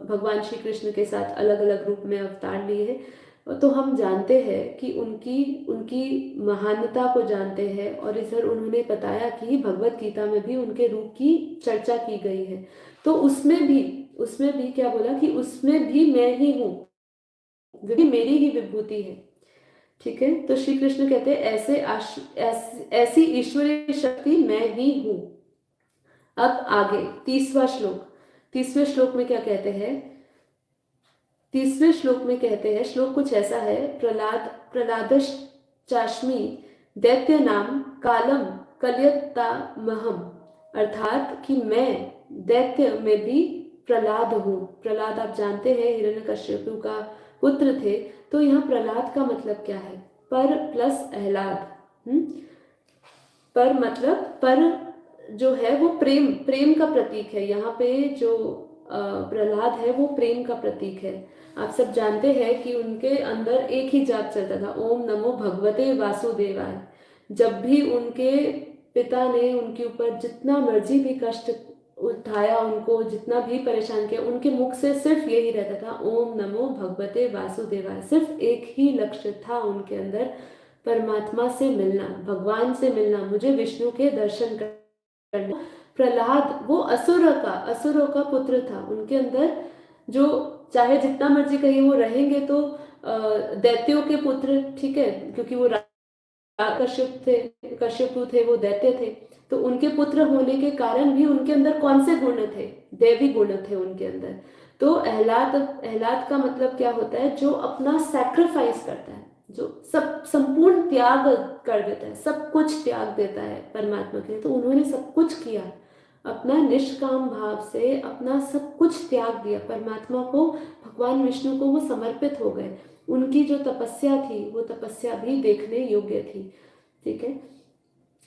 Speaker 1: भगवान श्री कृष्ण के साथ अलग अलग रूप में अवतार लिए हैं। तो हम जानते हैं कि उनकी महानता को जानते हैं। और इधर उन्होंने बताया कि भगवत गीता में भी उनके रूप की चर्चा की गई है। तो उसमें भी क्या बोला कि उसमें भी मैं ही हूँ, वो भी मेरी ही विभूति है, ठीक है। तो श्री कृष्ण कहते हैं ऐसी ईश्वरीय शक्ति मैं ही हूं। अब आगे 30वें श्लोक में क्या कहते हैं? 30वें श्लोक में कहते हैं, श्लोक कुछ ऐसा है, प्रहलादश्चास्मि दैत्य नाम कालम कलयत्तामहम, अर्थात कि मैं दैत्य में भी प्रहलाद हूँ। प्रहलाद आप जानते हैं हिरण्यकश्यपु का पुत्र थे। तो यहाँ प्रहलाद का मतलब क्या है? पर प्लस अहलाद। पर मतलब पर जो है वो प्रेम का प्रतीक है। यहाँ पे जो प्रहलाद है वो प्रेम का प्रतीक है। आप सब जानते हैं कि उनके अंदर एक ही जाप चलता था, ओम नमो भगवते वासुदेवाय। जब भी उनके पिता ने उनके ऊपर जितना मर्जी भी कष्ट उठाया, उनको जितना भी परेशान किया, उनके मुख से सिर्फ यही रहता था, ओम नमो भगवते वासुदेवाय। सिर्फ एक ही लक्ष्य था उनके अंदर, परमात्मा से मिलना, भगवान से मिलना, मुझे विष्णु के दर्शन करना। प्रहलाद वो असुरों का पुत्र था। उनके अंदर जो चाहे जितना मर्जी कहिए वो रहेंगे तो दैत्यों के पुत्र, ठीक है, क्योंकि वो कश्यप थे वो दैत्य थे, तो उनके पुत्र होने के कारण भी उनके अंदर कौन से गुण थे? दैवी गुण थे उनके अंदर। तो एहलाद का मतलब क्या होता है? जो अपना सैक्रिफाइस करता है, जो सब संपूर्ण त्याग कर देता है, सब कुछ त्याग देता है परमात्मा के लिए। तो उन्होंने सब कुछ किया, अपना निष्काम भाव से अपना सब कुछ त्याग दिया परमात्मा को, भगवान विष्णु को वो समर्पित हो गए। उनकी जो तपस्या थी वो तपस्या भी देखने योग्य थी। ठीक है,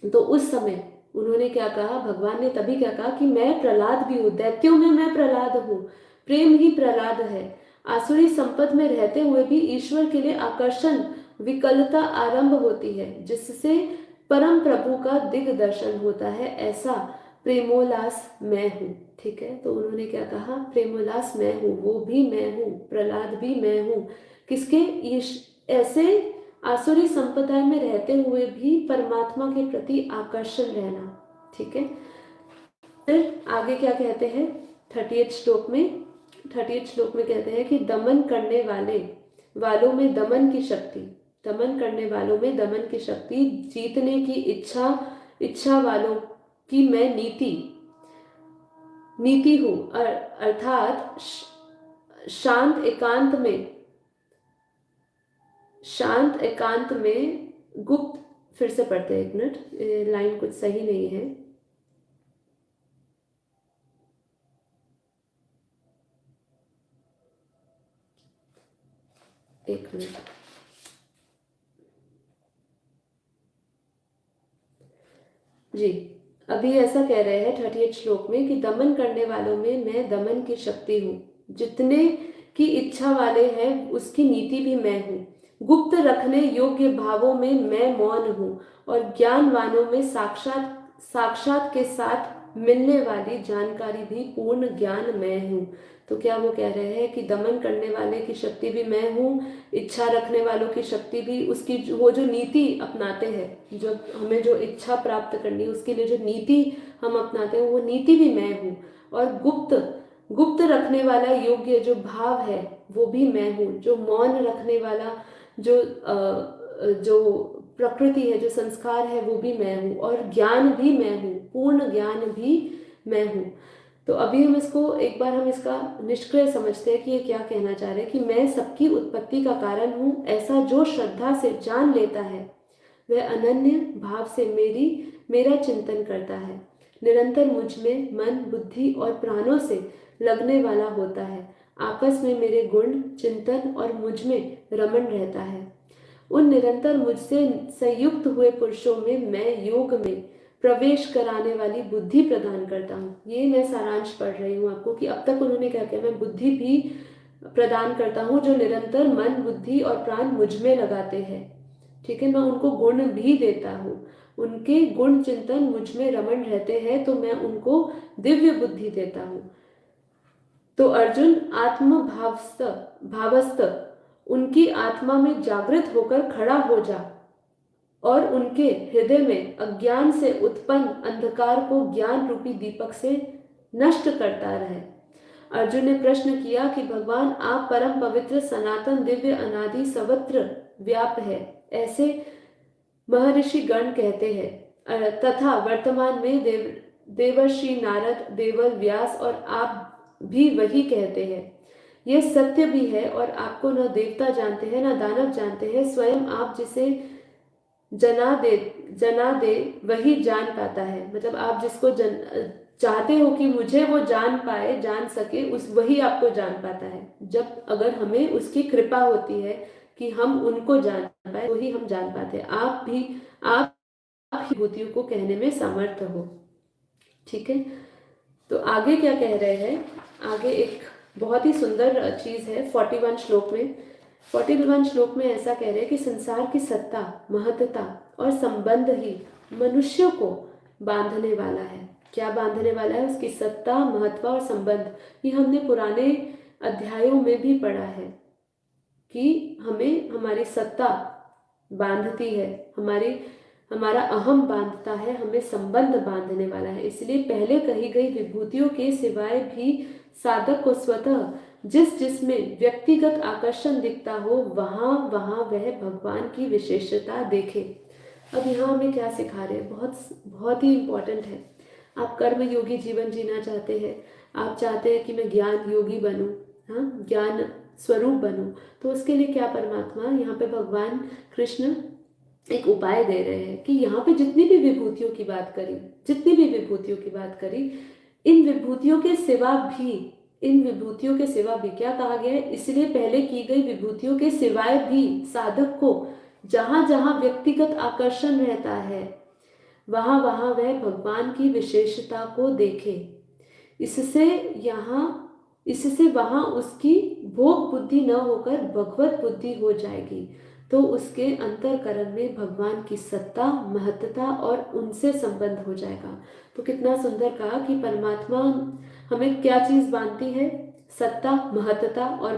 Speaker 1: तो उस समय उन्होंने क्या कहा? भगवान ने तभी क्या कहा कि मैं प्रहलाद भी हूँ, दैत्यों में मैं प्रहलाद हूँ, प्रेम ही प्रहलाद है। आसुरी संपद में रहते हुए भी ईश्वर के लिए आकर्षण विकलता आरंभ होती है, जिससे परम प्रभु का दिग्दर्शन होता है, ऐसा प्रेमोल्लास मैं हूँ। ठीक है, तो उन्होंने क्या कहा? प्रेमोल्लास मैं हूँ, वो भी मैं हूँ, प्रहलाद भी मैं हूँ। किसके? ऐसे आसुरी संप्रदाय में रहते हुए भी परमात्मा के प्रति आकर्षण रहना। ठीक है, फिर आगे क्या कहते हैं? 30 श्लोक में 30 श्लोक में कहते हैं कि दमन करने वालों में दमन की शक्ति, दमन करने वालों में दमन की शक्ति, जीतने की इच्छा वालों की मैं नीति हूँ। अर्थात शांत एकांत में गुप्त। फिर से पढ़ते हैं, एक मिनट, लाइन कुछ सही नहीं है। एक मिनट जी। अभी ऐसा कह रहे हैं 38 श्लोक में कि दमन करने वालों में मैं दमन की शक्ति हूँ, जितने की इच्छा वाले हैं उसकी नीति भी मैं हूँ, गुप्त रखने योग्य भावों में मैं मौन हूँ, और ज्ञानवानों में साक्षात के साथ मिलने वाली जानकारी भी पूर्ण ज्ञान मैं हूँ। तो क्या वो कह रहे हैं कि दमन करने वाले की शक्ति भी मैं हूँ, इच्छा रखने वालों की शक्ति भी, उसकी वो जो नीति अपनाते हैं, जो हमें जो इच्छा प्राप्त करनी है उसके लिए जो नीति हम अपनाते हैं वो नीति भी मैं हूँ, और गुप्त रखने वाला योग्य जो भाव है वो भी मैं हूँ, जो मौन रखने वाला जो प्रकृति है, जो संस्कार है वो भी मैं हूँ, और ज्ञान भी मैं हूँ, पूर्ण ज्ञान भी मैं हूँ। तो अभी हम इसका निष्कर्ष समझते हैं कि ये क्या कहना चाह रहे हैं कि मैं सबकी उत्पत्ति का कारण हूँ, ऐसा जो श्रद्धा से जान लेता है वह अनन्य भाव से मेरा चिंतन करता है, निरंतर मुझ में मन बुद्धि और प्राणों से लगने वाला होता है, आपस में मेरे गुण चिंतन और मुझ में रमण रहता है। उन निरंतर मुझसे संयुक्त हुए पुरुषों में मैं योग में प्रवेश कराने वाली बुद्धि प्रदान करता हूँ। ये मैं सारांश पढ़ रही हूँ आपको कि अब तक उन्होंने क्या किया? मैं बुद्धि भी प्रदान करता हूँ, जो निरंतर मन बुद्धि और प्राण मुझ में लगाते हैं। ठीक है, मैं उनको गुण भी देता हूँ, उनके गुण चिंतन मुझ में रमण रहते हैं, तो मैं उनको दिव्य बुद्धि देता हूँ। तो अर्जुन आत्म भावस्त उनकी आत्मा में जागृत होकर खड़ा हो जा, और उनके हृदय में अज्ञान से उत्पन्न अंधकार को ज्ञान रूपी दीपक से नष्ट करता रहे। अर्जुन ने प्रश्न किया कि भगवान आप परम पवित्र सनातन दिव्य अनादि सर्वत्र व्याप है, ऐसे महर्षि गण कहते हैं, तथा वर्तमान में देवर्षि नारद देवल व्यास और आप भी वही कहते हैं। यह सत्य भी है, और आपको न देवता जानते हैं न दानव जानते हैं, स्वयं आप जिसे जना दे वही जान पाता है। मतलब आप जिसको चाहते हो कि मुझे वो जान पाए, जान सके, उस वही आपको जान पाता है। जब अगर हमें उसकी कृपा होती है कि हम उनको जान पाए, तो ही हम जान पाते हैं। आप विभूतियों को कहने में समर्थ हो। ठीक है, तो आगे क्या कह रहे हैं? आगे एक बहुत ही सुंदर चीज है 41 श्लोक में ऐसा कह रहे हैं कि संसार की सत्ता महत्ता और संबंध ही मनुष्य को बांधने वाला है। क्या बांधने वाला है? उसकी सत्ता महत्व और संबंध। ये हमने पुराने अध्यायों में भी पढ़ा है कि हमें हमारी सत्ता बांधती है, हमारा अहम बांधता है, हमें संबंध बांधने वाला है। इसलिए पहले कही गई विभूतियों के सिवाय भी साधक को स्वतः जिसमें व्यक्तिगत आकर्षण दिखता हो, वहां वह भगवान की विशेषता देखे। अब यहाँ हमें क्या सिखा रहे हैं, बहुत बहुत ही इम्पोर्टेंट है। आप कर्म योगी जीवन जीना चाहते हैं, आप चाहते हैं कि मैं ज्ञान योगी बनूं, हाँ, ज्ञान स्वरूप बनूं, तो उसके लिए क्या परमात्मा यहाँ पे भगवान कृष्ण एक उपाय दे रहे हैं कि यहाँ पे जितनी भी विभूतियों की बात करी, जितनी भी विभूतियों की बात करी, इन विभूतियों के सिवा भी, इन विभूतियों के सिवा भी क्या कहा गया है, इसलिए पहले की गई विभूतियों के सिवाय भी साधक को जहां जहां व्यक्तिगत आकर्षण रहता है वहां वहां वह भगवान की विशेषता को देखे। इससे यहाँ, इससे वहां उसकी भोग बुद्धि न होकर भगवत बुद्धि हो जाएगी, तो उसके अंतरकरण में भगवान की सत्ता, महत्ता और उनसे संबंध हो जाएगा। तो कितना सुंदर कहा कि परमात्मा हमें क्या चीज बांधती है, सत्ता, महत्ता और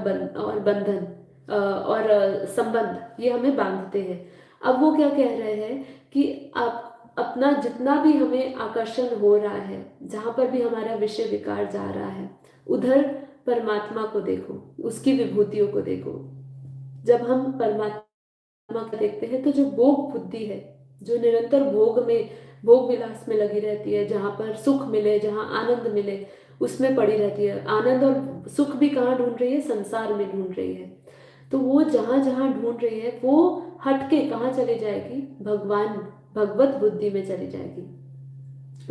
Speaker 1: बंधन और संबंध, ये हमें बांधते हैं। अब वो क्या कह रहे हैं कि आप अपना जितना भी हमें आकर्षण हो रहा है, जहां पर भी हमारा विषय विकार जा रहा है, उधर परमात्मा को देखो, उसकी विभूतियों को देखो। जब हम परमात्मा को देखते हैं तो जो भोग बुद्धि है, जो निरंतर भोग में, भोग विलास में लगी रहती है, जहां पर सुख मिले, जहां आनंद मिले, उसमें पड़ी रहती है। आनंद और सुख भी कहाँ ढूंढ रही है, संसार में ढूंढ रही है। तो वो जहां जहां ढूंढ रही है वो हटके कहाँ चली जाएगी, भगवान, भगवत बुद्धि में चली जाएगी।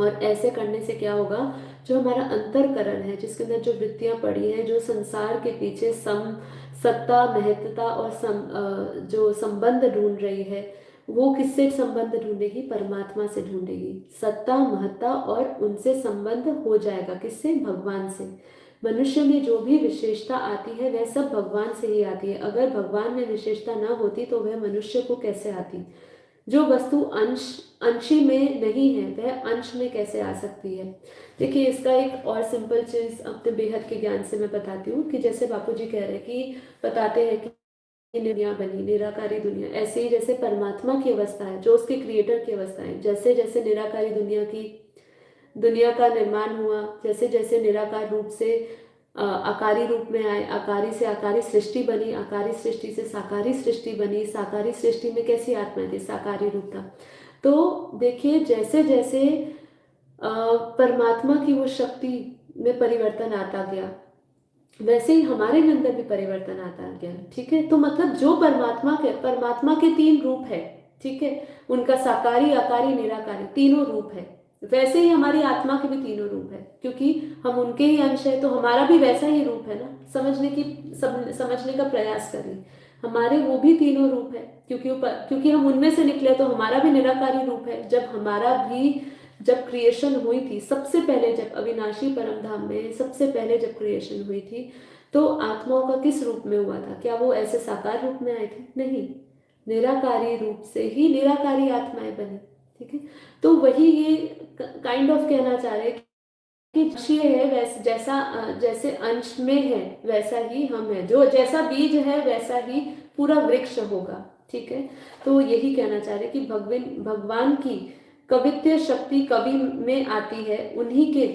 Speaker 1: और ऐसे करने से क्या होगा, जो हमारा अंतरकरण है, जिसके अंदर जो वृत्तियां पड़ी हैं, जो संसार के पीछे सत्ता, महत्ता और जो संबंध ढूंढ रही है, वो किससे संबंध ढूंढेगी, परमात्मा से ढूंढेगी। सत्ता, महत्ता और उनसे संबंध हो जाएगा, किससे, भगवान से। मनुष्य में जो भी विशेषता आती है वह सब भगवान से ही आती है। अगर भगवान में विशेषता ना होती तो वह मनुष्य को कैसे आती। जो वस्तु अंशी में नहीं है वह अंश में कैसे आ सकती है। देखिए, इसका एक और सिंपल चीज अपने बेहद के ज्ञान से मैं बताती हूँ कि जैसे बापू जी कह रहे हैं कि बताते हैं कि दुनिया बनी, निराकारी दुनिया, ऐसे ही जैसे परमात्मा की अवस्था है, जो उसके क्रिएटर की अवस्था है, जैसे जैसे निराकारी दुनिया का निर्माण हुआ, जैसे जैसे निराकार रूप से आकारी रूप में आए, आकारी से आकारी सृष्टि बनी, आकारी सृष्टि से साकारी सृष्टि बनी, साकारी सृष्टि में कैसी आत्मा थी, साकारी रूप था। तो देखिए, जैसे जैसे परमात्मा की वो शक्ति में परिवर्तन आता गया, वैसे ही हमारे अंदर भी परिवर्तन आता गया। ठीक है, तो मतलब जो परमात्मा के तीन रूप है, ठीक है, उनका साकारी, आकारी, निराकारी तीनों रूप है, वैसे ही हमारी आत्मा के भी तीनों रूप है, क्योंकि हम उनके ही अंश है, तो हमारा भी वैसा ही रूप है ना। समझने का प्रयास करिए, हमारे वो भी तीनों रूप है, क्योंकि हम उनमें से निकले, तो हमारा भी निराकारी रूप है। जब क्रिएशन हुई थी सबसे पहले, जब अविनाशी परम धाम में सबसे पहले जब क्रिएशन हुई थी, तो आत्माओं का किस रूप में हुआ था, क्या वो ऐसे साकार रूप में आए थे, नहीं, निराकारी रूप से ही निराकारी आत्माएं बनी। ठीक है, तो वही ये काइंड ऑफ कहना चाह रहे हैं कि ये है वैसे, जैसे अंश में है वैसा ही हम है, जो जैसा बीज है वैसा ही पूरा वृक्ष होगा। ठीक है, तो यही कहना चाह रहे कि भगवान की कवित्व शक्ति कवि में आती है, उन्हीं के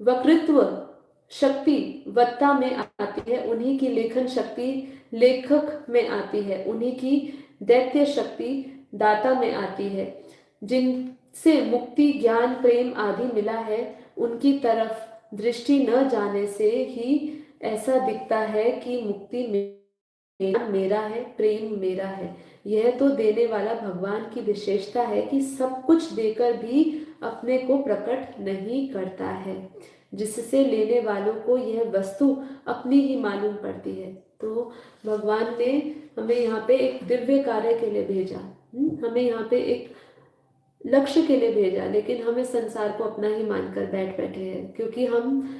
Speaker 1: वक्तृत्व शक्ति वक्ता में आती है, उन्हीं की लेखन शक्ति लेखक में आती है, उन्हीं की दैत्य शक्ति दाता में आती है। जिनसे मुक्ति, ज्ञान, प्रेम आदि मिला है, उनकी तरफ दृष्टि न जाने से ही ऐसा दिखता है कि मुक्ति मेरा है, प्रेम मेरा है। यह तो देने वाला भगवान की विशेषता है कि सब कुछ देकर भी अपने को प्रकट नहीं करता है, जिससे लेने वालों को यह वस्तु अपनी ही मालूम पड़ती है। तो भगवान ने हमें यहाँ पे एक दिव्य कार्य के लिए भेजा, हमें यहाँ पे एक लक्ष्य के लिए भेजा, लेकिन हमें संसार को अपना ही मानकर बैठे हैं, क्योंकि हम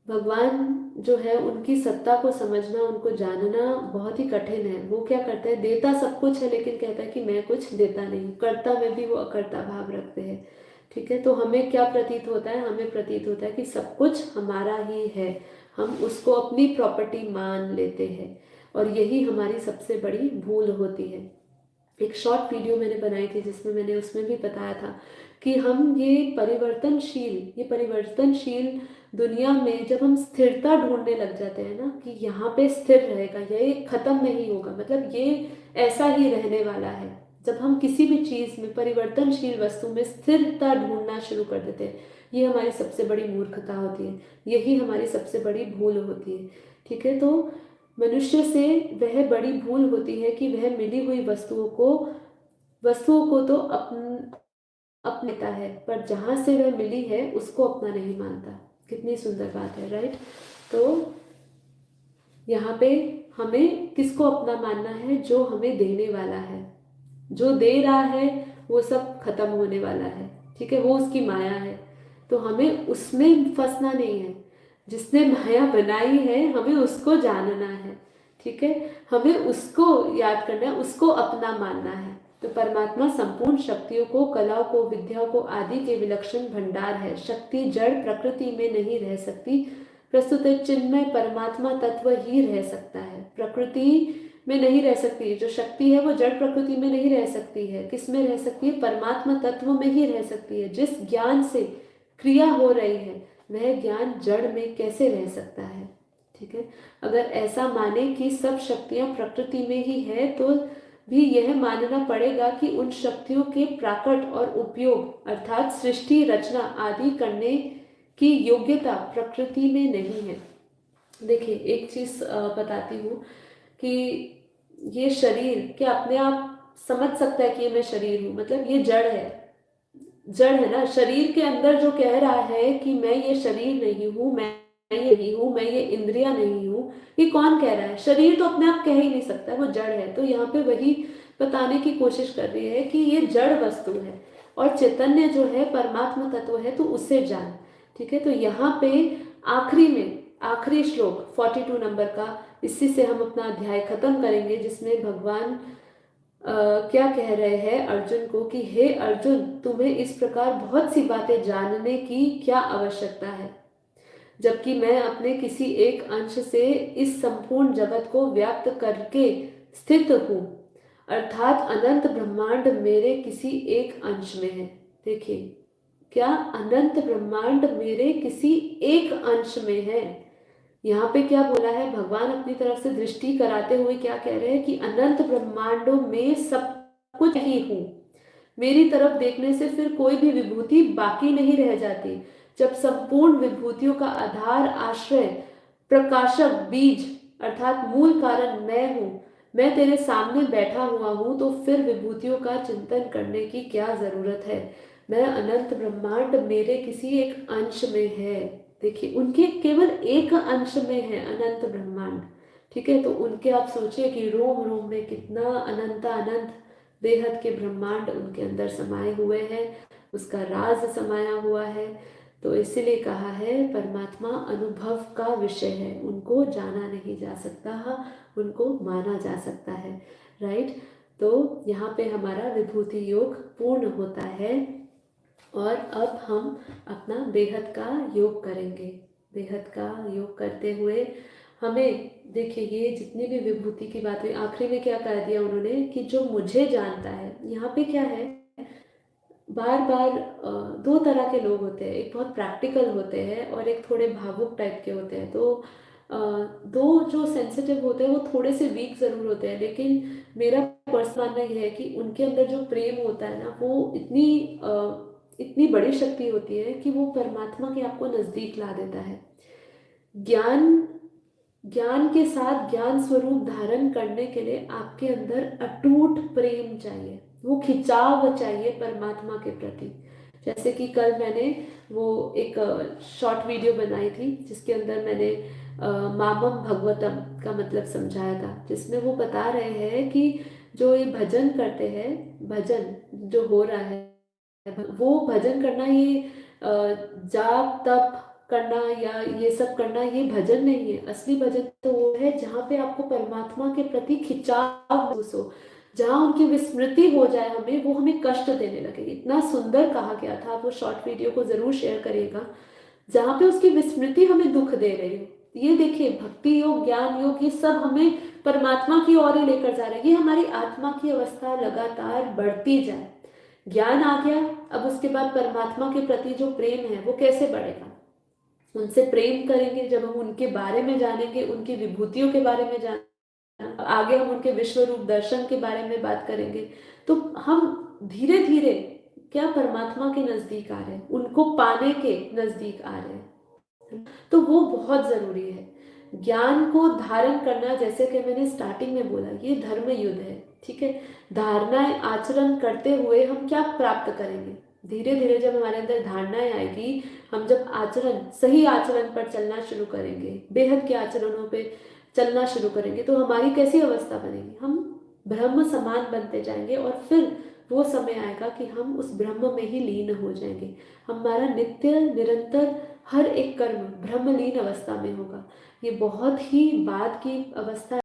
Speaker 1: भगवान जो है उनकी सत्ता को समझना, उनको जानना बहुत ही कठिन है। वो क्या करते हैं, देता सब कुछ है, लेकिन कहता है कि मैं कुछ देता नहीं। कर्ता में भी वो अकर्ता भाव रखते हैं। ठीक है, तो हमें क्या प्रतीत होता है, हमें प्रतीत होता है कि सब कुछ हमारा ही है, हम उसको अपनी प्रॉपर्टी मान लेते हैं, और यही हमारी सबसे बड़ी भूल होती है। एक शॉर्ट वीडियो मैंने बनाई थी जिसमें मैंने उसमें भी बताया था कि हम ये परिवर्तनशील दुनिया में जब हम स्थिरता ढूंढने लग जाते हैं ना, कि यहाँ पे स्थिर रहेगा, ये खत्म नहीं होगा, मतलब ये ऐसा ही रहने वाला है, जब हम किसी भी चीज़ में, परिवर्तनशील वस्तु में स्थिरता ढूंढना शुरू कर देते हैं, ये हमारी सबसे बड़ी मूर्खता होती है, यही हमारी सबसे बड़ी भूल होती है। ठीक है, तो मनुष्य से वह बड़ी भूल होती है कि वह मिली हुई वस्तुओं को तो अपनेता है, पर जहाँ से वह मिली है उसको अपना नहीं मानता। कितनी सुंदर बात है, राइट। तो यहाँ पे हमें किसको अपना मानना है? जो हमें देने वाला है, जो दे रहा है वो सब खत्म होने वाला है। ठीक है, वो उसकी माया है, तो हमें उसमें फंसना नहीं है। जिसने माया बनाई है हमें उसको जानना है। ठीक है, हमें उसको याद करना है, उसको अपना मानना है। तो परमात्मा संपूर्ण शक्तियों को, कलाओं को, विद्याओं को आदि के विलक्षण भंडार है। शक्ति जड़ प्रकृति में नहीं रह सकती, प्रस्तुत चिन्मय परमात्मा तत्व ही रह सकता है। प्रकृति में नहीं रह सकती, जो शक्ति है वो जड़ प्रकृति में नहीं रह सकती है। किस में रह सकती है? परमात्मा तत्व में ही रह सकती है। जिस ज्ञान से क्रिया हो रही है वह ज्ञान जड़ में कैसे रह सकता है? ठीक है, अगर ऐसा माने कि सब शक्तियां प्रकृति में ही है, तो भी यह मानना पड़ेगा कि उन शक्तियों के प्राकट और उपयोग अर्थात सृष्टि रचना आदि करने की योग्यता प्रकृति में नहीं है। देखिए, एक चीज बताती हूँ कि ये शरीर क्या अपने आप समझ सकता है कि ये मैं शरीर हूँ? मतलब ये जड़ है ना। शरीर के अंदर जो कह रहा है कि मैं ये शरीर नहीं हूँ, मैं ये नहीं हूँ, मैं ये इंद्रियां नहीं हूँ, ये कौन कह रहा है? शरीर तो अपने आप कह ही नहीं सकता, वो जड़ है। तो यहाँ पे वही बताने की कोशिश कर रही है कि ये जड़ वस्तु है और चैतन्य जो है परमात्मा तत्व है, तो उससे जान। ठीक है, तो यहाँ पे आखिरी श्लोक 42 नंबर का, इसी से हम अपना अध्याय खत्म करेंगे, जिसमें भगवान क्या कह रहे हैं अर्जुन को कि हे अर्जुन, तुम्हें इस प्रकार बहुत सी बातें जानने की क्या आवश्यकता है, जबकि मैं अपने किसी एक अंश से इस संपूर्ण जगत को व्याप्त करके स्थित हूँ, अर्थात अनंत ब्रह्मांड मेरे किसी एक अंश में है। देखिए, क्या अनंत ब्रह्मांड मेरे किसी एक अंश में है? यहाँ पे क्या बोला है? भगवान अपनी तरफ से दृष्टि कराते हुए क्या कह रहे हैं कि अनंत ब्रह्मांडों में सब कुछ ही हूँ। मेरी तरफ देखने से फिर कोई भी विभूति बाकी नहीं रह जाती। जब संपूर्ण विभूतियों का आधार, आश्रय, प्रकाशक, बीज अर्थात मूल कारण मैं हूँ, मैं तेरे सामने बैठा हुआ हूँ, तो फिर विभूतियों का चिंतन करने की क्या जरूरत है? मैं अनंत ब्रह्मांड मेरे किसी एक अंश में है। देखिए, उनके केवल एक अंश में है अनंत ब्रह्मांड। ठीक है, तो उनके आप सोचिए कि रोम रोम में कितना अनंत बेहद के ब्रह्मांड उनके अंदर समाये हुए हैं, उसका राज समाया हुआ है। तो इसीलिए कहा है परमात्मा अनुभव का विषय है, उनको जाना नहीं जा सकता, उनको माना जा सकता है। राइट, तो यहाँ पे हमारा विभूति योग पूर्ण होता है और अब हम अपना बेहद का योग करेंगे। बेहद का योग करते हुए हमें, देखिए, ये जितनी भी विभूति की बात हुई, आखिरी में क्या कर दिया उन्होंने कि जो मुझे जानता है। यहाँ पे क्या है, बार बार दो तरह के लोग होते हैं, एक बहुत प्रैक्टिकल होते हैं और एक थोड़े भावुक टाइप के होते हैं। तो दो जो सेंसिटिव होते हैं वो थोड़े से वीक ज़रूर होते हैं, लेकिन मेरा पर्सनल मानना यह है कि उनके अंदर जो प्रेम होता है ना, वो इतनी बड़ी शक्ति होती है कि वो परमात्मा के आपको नज़दीक ला देता है। ज्ञान ज्ञान के साथ ज्ञान स्वरूप धारण करने के लिए आपके अंदर अटूट प्रेम चाहिए, वो खिंचाव चाहिए परमात्मा के प्रति। जैसे कि कल मैंने वो एक शॉर्ट वीडियो बनाई थी जिसके अंदर मैंने मामम भगवतम का मतलब समझाया था, जिसमें वो बता रहे हैं कि जो ये भजन करते हैं, भजन जो हो रहा है, वो भजन करना, ये जाप तप करना या ये सब करना, ये भजन नहीं है। असली भजन तो वो है जहाँ पे आपको परमात्मा के प्रति खिंचाव महसूस हो, जहाँ उनकी विस्मृति हो जाए हमें, वो हमें कष्ट देने लगे। इतना सुंदर कहा गया था, आप वो शॉर्ट वीडियो को जरूर शेयर करिएगा, जहाँ पे उसकी विस्मृति हमें दुख दे रही हो। ये देखिए, भक्ति योग, ज्ञान योग, ये सब हमें परमात्मा की ओर ही लेकर जा रहे हैं। ये हमारी आत्मा की अवस्था लगातार बढ़ती जाए। ज्ञान आ गया, अब उसके बाद परमात्मा के प्रति जो प्रेम है वो कैसे बढ़ेगा? उनसे प्रेम करेंगे जब हम उनके बारे में जानेंगे, उनकी विभूतियों के बारे में जानेंगे, आगे हम उनके विश्व रूप दर्शन के बारे में बात करेंगे। तो हम धीरे धीरे क्या परमात्मा के नजदीक आ रहे हैं, उनको पाने के नजदीक आ रहे हैं। तो वो बहुत जरूरी है। ज्ञान को धारण करना, जैसे कि मैंने स्टार्टिंग में बोला, ये धर्म युद्ध है। ठीक है, धारणाएं आचरण करते हुए हम क्या प्राप्त करेंगे? धीरे धीरे जब हमारे अंदर धारणाएं आएगी, हम जब आचरण, सही आचरण पर चलना शुरू करेंगे, बेहद के आचरणों पे चलना शुरू करेंगे, तो हमारी कैसी अवस्था बनेगी? हम ब्रह्म समान बनते जाएंगे और फिर वो समय आएगा कि हम उस ब्रह्म में ही लीन हो जाएंगे। हमारा नित्य निरंतर हर एक कर्म ब्रह्मलीन अवस्था में होगा। ये बहुत ही बाद की अवस्था